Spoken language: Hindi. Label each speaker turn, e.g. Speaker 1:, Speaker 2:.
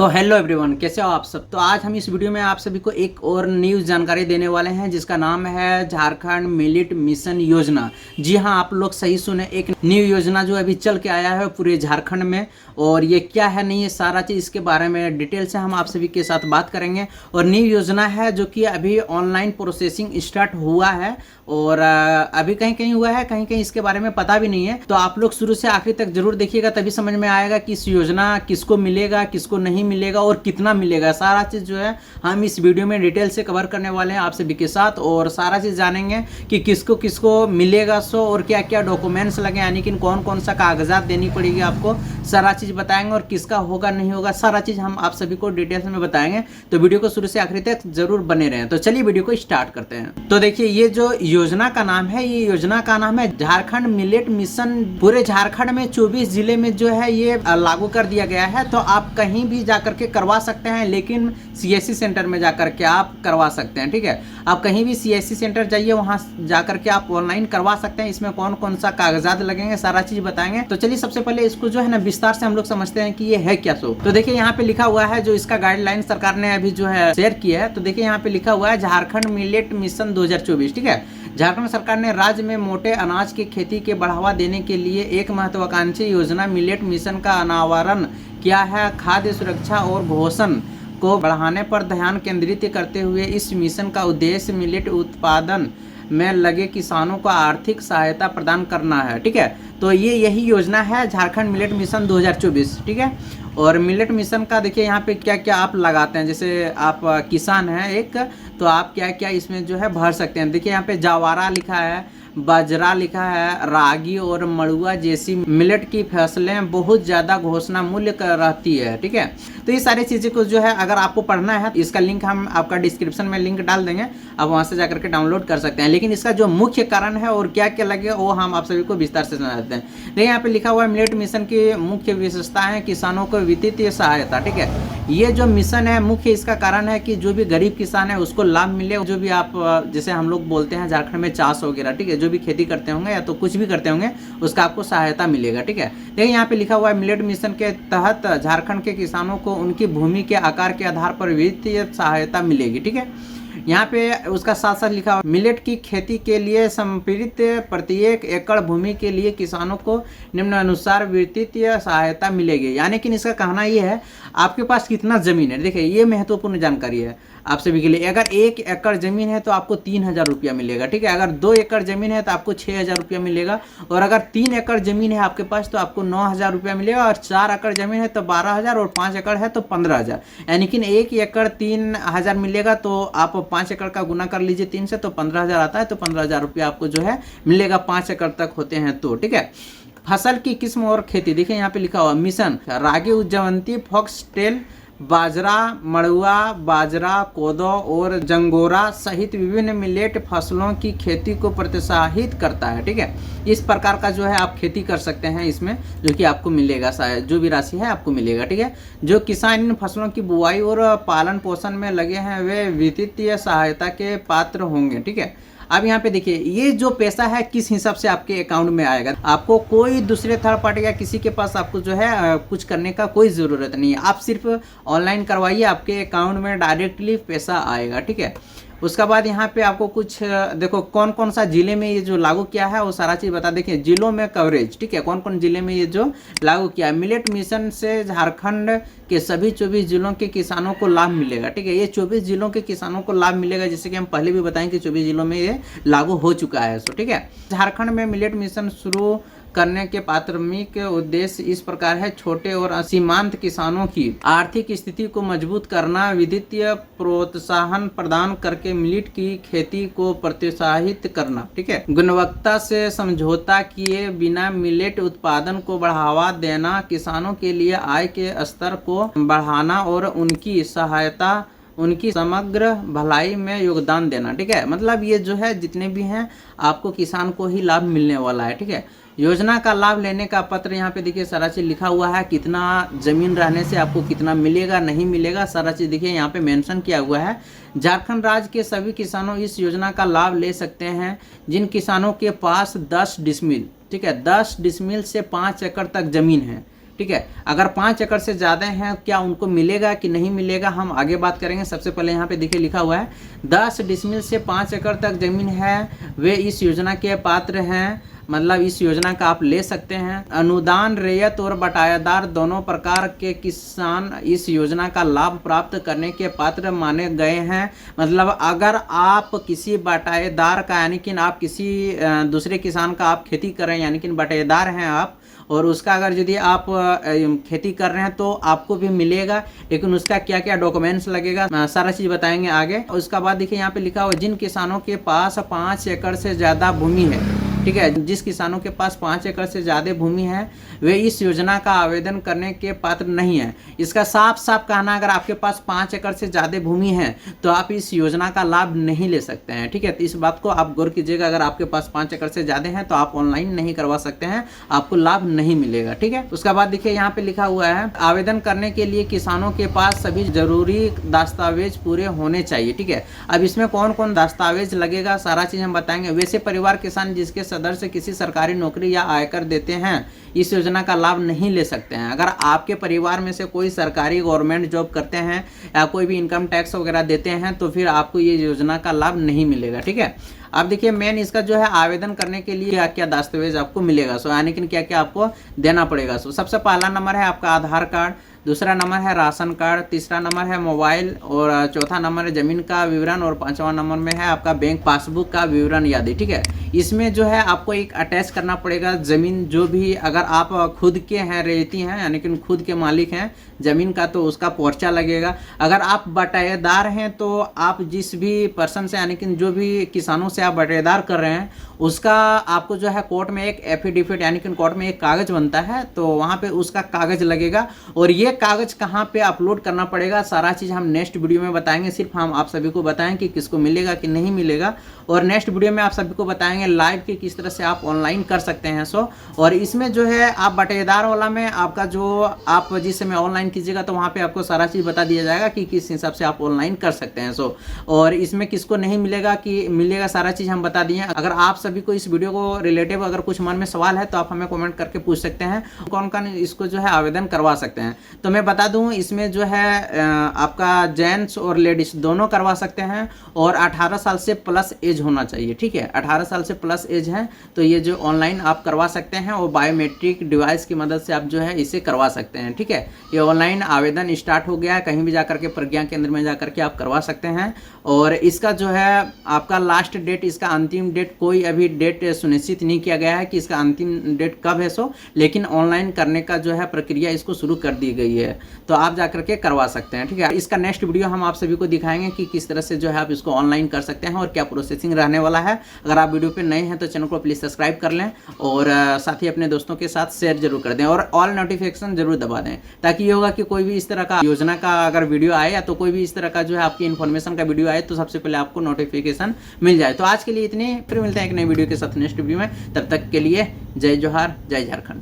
Speaker 1: तो हेलो एवरीवन, कैसे हो आप सब। तो आज हम इस वीडियो में आप सभी को एक और न्यूज़ जानकारी देने वाले हैं जिसका नाम है झारखंड मिलेट मिशन योजना। जी हाँ, आप लोग सही सुने, एक न्यू योजना जो अभी चल के आया है पूरे झारखंड में। और ये क्या है नहीं है सारा चीज़ इसके बारे में डिटेल से हम आप सभी के साथ बात करेंगे। और न्यू योजना है जो कि अभी ऑनलाइन प्रोसेसिंग स्टार्ट हुआ है और अभी कहीं कहीं हुआ है, कहीं कहीं इसके बारे में पता भी नहीं है। तो आप लोग शुरू से आखिर तक जरूर देखिएगा, तभी समझ में आएगा कि इस योजना किसको मिलेगा, किसको नहीं मिलेगा और कितना मिलेगा। सारा चीज़ जो है हम इस वीडियो में डिटेल से कवर करने वाले हैं आप सभी के साथ। और सारा चीज़ जानेंगे कि किसको किसको मिलेगा सो, और क्या क्या डॉक्यूमेंट्स लगे, यानी कि कौन कौन सा कागजात देनी पड़ेगी आपको, सारा चीज़ बताएंगे। और किसका होगा नहीं होगा सारा चीज़ हम आप सभी को डिटेल्स में बताएंगे। तो वीडियो को शुरू से आखिरी तक जरूर बने रहें। तो चलिए वीडियो को स्टार्ट करते हैं। तो देखिए, ये जो योजना का नाम है, ये योजना का नाम है झारखंड मिलेट मिशन। पूरे झारखंड में 24 जिले में जो है ये लागू कर दिया गया है। तो आप कहीं भी जाकर के करवा सकते हैं, लेकिन सीएससी सेंटर में जाकर के आप करवा सकते हैं। ठीक है, आप कहीं भी सीएससी सेंटर जाइए, वहां जाकर के आप ऑनलाइन करवा सकते हैं। इसमें कौन कौन सा कागजात लगेंगे सारा चीज बताएंगे। तो चलिए सबसे पहले इसको जो है ना विस्तार से हम लोग समझते हैं कि ये है क्या सो। तो देखिए यहाँ पे लिखा हुआ है, जो इसका गाइडलाइन सरकार ने अभी जो है शेयर किया है। तो देखिए यहाँ पे लिखा हुआ है झारखंड मिलेट मिशन 2024। ठीक है, झारखंड सरकार ने राज्य में मोटे अनाज की खेती के बढ़ावा देने के लिए एक महत्वाकांक्षी योजना मिलेट मिशन का अनावरण किया है। खाद्य सुरक्षा और पोषण को बढ़ाने पर ध्यान केंद्रित करते हुए इस मिशन का उद्देश्य मिलेट उत्पादन में लगे किसानों को आर्थिक सहायता प्रदान करना है। ठीक है, तो ये यही योजना है झारखंड मिलेट मिशन 2024। ठीक है, और मिलेट मिशन का देखिए यहाँ पे क्या क्या आप लगाते हैं। जैसे आप किसान हैं एक, तो आप क्या क्या इसमें जो है भर सकते हैं। देखिए यहाँ पे जवारा लिखा है, बाजरा लिखा है, रागी और मड़ुआ जैसी मिलेट की फसलें बहुत ज़्यादा घोषणा मूल्य रहती है। ठीक है, तो ये सारी चीज़ें को जो है अगर आपको पढ़ना है, इसका लिंक हम आपका डिस्क्रिप्शन में लिंक डाल देंगे, आप वहाँ से जाकर के डाउनलोड कर सकते हैं। लेकिन इसका जो मुख्य कारण है और क्या क्या लगेगा वो हम आप सभी को विस्तार से समझाते हैं। देखिए यहाँ पे लिखा हुआ है मिलेट मिशन की मुख्य विशेषता है किसानों को वित्तीय सहायता। ठीक है, ये जो मिशन है मुख्य इसका कारण है कि जो भी गरीब किसान है उसको लाभ मिले। जो भी आप जैसे हम लोग बोलते हैं झारखंड में चाष वगैरह, ठीक है, जो भी खेती करते होंगे या तो कुछ भी करते होंगे उसका आपको सहायता मिलेगा। ठीक है, देखिए यहाँ पे लिखा हुआ है मिलेट मिशन के तहत झारखंड के किसानों को उनकी भूमि के आकार के आधार पर वित्तीय सहायता मिलेगी। ठीक है, यहाँ पे उसका साथ साथ लिखा हुआ मिलेट की खेती के लिए समर्पित प्रत्येक एकड़ भूमि के लिए किसानों को निम्नानुसार वित्तीय सहायता मिलेगी। यानी कि इसका कहना यह है आपके पास कितना जमीन है। देखिए ये महत्वपूर्ण जानकारी है आप सभी के लिए। अगर 1 एकड़ जमीन है तो आपको 3000 रुपया मिलेगा। ठीक है, अगर 2 एकड़ जमीन है तो आपको 6000 रुपया मिलेगा। और अगर 3 एकड़ जमीन है आपके पास तो आपको 9000 रुपया मिलेगा। और 4 एकड़ जमीन है तो 12000 और 5 एकड़ है तो 15000। यानी कि 1 एकड़ 3000 मिलेगा। तो आप 5 एकड़ का गुना कर लीजिए 3 से, तो 15000 आता है। तो 15000 रुपया आपको जो है मिलेगा 5 एकड़ तक होते हैं तो। ठीक है, फसल की किस्म और खेती देखिए यहाँ पे लिखा हुआ मिशन रागी उज्जवंती फॉक्सटेल बाजरा मड़ुआ बाजरा कोदो और जंगोरा सहित विभिन्न मिलेट फसलों की खेती को प्रोत्साहित करता है। ठीक है, इस प्रकार का जो है आप खेती कर सकते हैं इसमें, जो कि आपको मिलेगा शायद जो भी राशि है आपको मिलेगा। ठीक है, जो किसान इन फसलों की बुआई और पालन पोषण में लगे हैं वे वित्तीय सहायता के पात्र होंगे। ठीक है, अब यहाँ पे देखिए ये जो पैसा है किस हिसाब से आपके अकाउंट में आएगा। आपको कोई दूसरे थर्ड पार्टी या किसी के पास आपको जो है कुछ करने का कोई ज़रूरत नहीं है। आप सिर्फ ऑनलाइन करवाइए, आपके अकाउंट में डायरेक्टली पैसा आएगा। ठीक है, उसके बाद यहाँ पे आपको कुछ देखो कौन कौन सा जिले में ये जो लागू किया है वो सारा चीज़ बता। देखिए जिलों में कवरेज, ठीक है, कौन कौन जिले में ये जो लागू किया है। मिलेट मिशन से झारखंड के सभी 24 जिलों के किसानों को लाभ मिलेगा। ठीक है, ये 24 जिलों के किसानों को लाभ मिलेगा, जैसे कि हम पहले भी बताएं कि 24 जिलों में ये लागू हो चुका है। सो ठीक है, झारखंड में मिलेट मिशन शुरू करने के प्राथमिक उद्देश्य इस प्रकार है। छोटे और सीमांत किसानों की आर्थिक स्थिति को मजबूत करना, वित्तीय प्रोत्साहन प्रदान करके मिलेट की खेती को प्रोत्साहित करना। ठीक है, गुणवत्ता से समझौता किए बिना मिलेट उत्पादन को बढ़ावा देना, किसानों के लिए आय के स्तर को बढ़ाना और उनकी सहायता उनकी समग्र भलाई में योगदान देना। ठीक है, मतलब ये जो है जितने भी हैं आपको किसान को ही लाभ मिलने वाला है। ठीक है, योजना का लाभ लेने का पत्र यहाँ पे देखिए सारा चीज़ लिखा हुआ है। कितना ज़मीन रहने से आपको कितना मिलेगा नहीं मिलेगा सारा चीज़ देखिए यहाँ पे मेंशन किया हुआ है। झारखंड राज्य के सभी किसानों इस योजना का लाभ ले सकते हैं जिन किसानों के पास 10 डिसमिल, ठीक है, 10 डिसमिल से 5 एकड़ तक ज़मीन है। ठीक है। अगर 5 एकड़ से ज़्यादा हैं क्या उनको मिलेगा कि नहीं मिलेगा, हम आगे बात करेंगे। सबसे पहले यहाँ पे देखिए लिखा हुआ है 10 डिसमिल से 5 एकड़ तक जमीन है वे इस योजना के पात्र हैं, मतलब इस योजना का आप ले सकते हैं। अनुदान रैयत और बटायादार दोनों प्रकार के किसान इस योजना का लाभ प्राप्त करने के पात्र माने गए हैं। मतलब अगर आप किसी बटाईदार का यानी कि आप किसी दूसरे किसान का आप खेती कर रहे हैं यानी कि बटाईदार हैं आप, और उसका अगर यदि आप खेती कर रहे हैं तो आपको भी मिलेगा, लेकिन उसका क्या क्या डॉक्यूमेंट्स लगेगा सारा चीज़ बताएंगे आगे। उसका बाद देखिए यहाँ पे लिखा हुआ जिन किसानों के पास 5 एकड़ से ज़्यादा भूमि है, ठीक है, जिस किसानों के पास 5 एकड़ से ज़्यादा भूमि है वे इस योजना का आवेदन करने के पात्र नहीं है। इसका साफ साफ कहना, अगर आपके पास 5 एकड़ से ज़्यादा भूमि है तो आप इस योजना का लाभ नहीं ले सकते हैं, ठीक है। तो इस बात को आप गौर कीजिएगा, अगर आपके पास 5 एकड़ से ज़्यादा है तो आप ऑनलाइन नहीं करवा सकते हैं, आपको लाभ नहीं मिलेगा, ठीक है। उसके बाद देखिए यहाँ पे लिखा हुआ है आवेदन करने के लिए किसानों के पास सभी जरूरी दस्तावेज पूरे होने चाहिए, ठीक है। अब इसमें कौन कौन दस्तावेज लगेगा सारा चीज़ हम बताएंगे। वैसे परिवार किसान जिसके सदस्य किसी सरकारी नौकरी या आयकर देते हैं इस योजना का लाभ नहीं ले सकते हैं। अगर आपके परिवार में से कोई सरकारी गवर्नमेंट जॉब करते हैं या कोई भी इनकम टैक्स वगैरह देते हैं तो फिर आपको ये योजना का लाभ नहीं मिलेगा, ठीक है। अब देखिए मेन इसका जो है आवेदन करने के लिए क्या क्या दस्तावेज आपको मिलेगा, सो यानी कि क्या क्या आपको देना पड़ेगा। सो सबसे पहला नंबर है आपका आधार कार्ड, दूसरा नंबर है राशन कार्ड, तीसरा नंबर है मोबाइल, और चौथा नंबर है जमीन का विवरण, और पांचवा नंबर में है आपका बैंक पासबुक का विवरण यादी, ठीक है। इसमें जो है आपको एक अटैच करना पड़ेगा जमीन, जो भी अगर आप खुद के हैं रेती हैं यानी कि खुद के मालिक हैं जमीन का तो उसका पर्चा लगेगा। अगर आप बटाईदार हैं तो आप जिस भी पर्सन से यानी कि जो भी किसानों से आप बटाईदार कर रहे हैं उसका आपको जो है कोर्ट में एक एफिडेविट यानी कि कोर्ट में एक कागज बनता है तो वहाँ पे उसका कागज लगेगा, और ये कागज कहाँ पे अपलोड करना पड़ेगा सारा चीज़ हम नेक्स्ट वीडियो में बताएंगे। सिर्फ हम आप सभी को बताएं कि किसको मिलेगा कि नहीं मिलेगा, और नेक्स्ट वीडियो में आप सभी को बताएंगे लाइव कि किस तरह से आप ऑनलाइन कर सकते हैं। सो और इसमें जो है आप बटाईदार वाला में आपका जो आप जिस समय ऑनलाइन कीजिएगा तो वहाँ पे आपको सारा चीज़ बता दिया जाएगा कि किस हिसाब से आप ऑनलाइन कर सकते हैं। सो और इसमें किसको नहीं मिलेगा कि मिलेगा सारा चीज़ हम बता दिए। अगर आप सभी को इस वीडियो को रिलेटिव अगर कुछ मन में सवाल है तो आप हमें कमेंट करके पूछ सकते हैं कौन कौन इसको जो है आवेदन करवा सकते हैं। तो मैं बता दूं इसमें जो है आपका जेंट्स और लेडीज दोनों करवा सकते हैं, और 18 साल से प्लस एज होना चाहिए, ठीक है। 18 साल से प्लस एज है तो ये जो ऑनलाइन आप करवा सकते हैं, और बायोमेट्रिक डिवाइस की मदद से आप जो है इसे करवा सकते हैं, ठीक है। ये ऑनलाइन आवेदन स्टार्ट हो गया है, कहीं भी जाकर के प्रज्ञा केंद्र में जाकर के आप करवा सकते हैं। और इसका जो है आपका लास्ट डेट, इसका अंतिम डेट कोई अभी डेट सुनिश्चित नहीं किया गया है कि इसका अंतिम डेट कब है, सो लेकिन ऑनलाइन करने का जो है प्रक्रिया इसको शुरू कर दी गई है, तो आप जाकर के करवा सकते हैं, ठीक है। इसका नेक्स्ट वीडियो हम आप सभी को दिखाएंगे कि किस तरह से जो है आप इसको ऑनलाइन कर सकते हैं और क्या प्रोसेसिंग रहने वाला है। अगर आप वीडियो पे नए हैं तो चैनल को प्लीज़ सब्सक्राइब कर लें, और साथ ही अपने दोस्तों के साथ शेयर जरूर कर दें, और ऑल नोटिफिकेशन जरूर दबा दें, ताकि ये होगा कि कोई भी इस तरह का योजना का अगर वीडियो आए या तो कोई भी इस तरह का जो है आपकी इन्फॉर्मेशन का वीडियो आए तो सबसे पहले आपको नोटिफिकेशन मिल जाए। तो आज के लिए इतने, फिर मिलते हैं एक नई वीडियो के साथ नेक्स्ट वीडियो में। तब तक के लिए जय जोहार, जय झारखंड।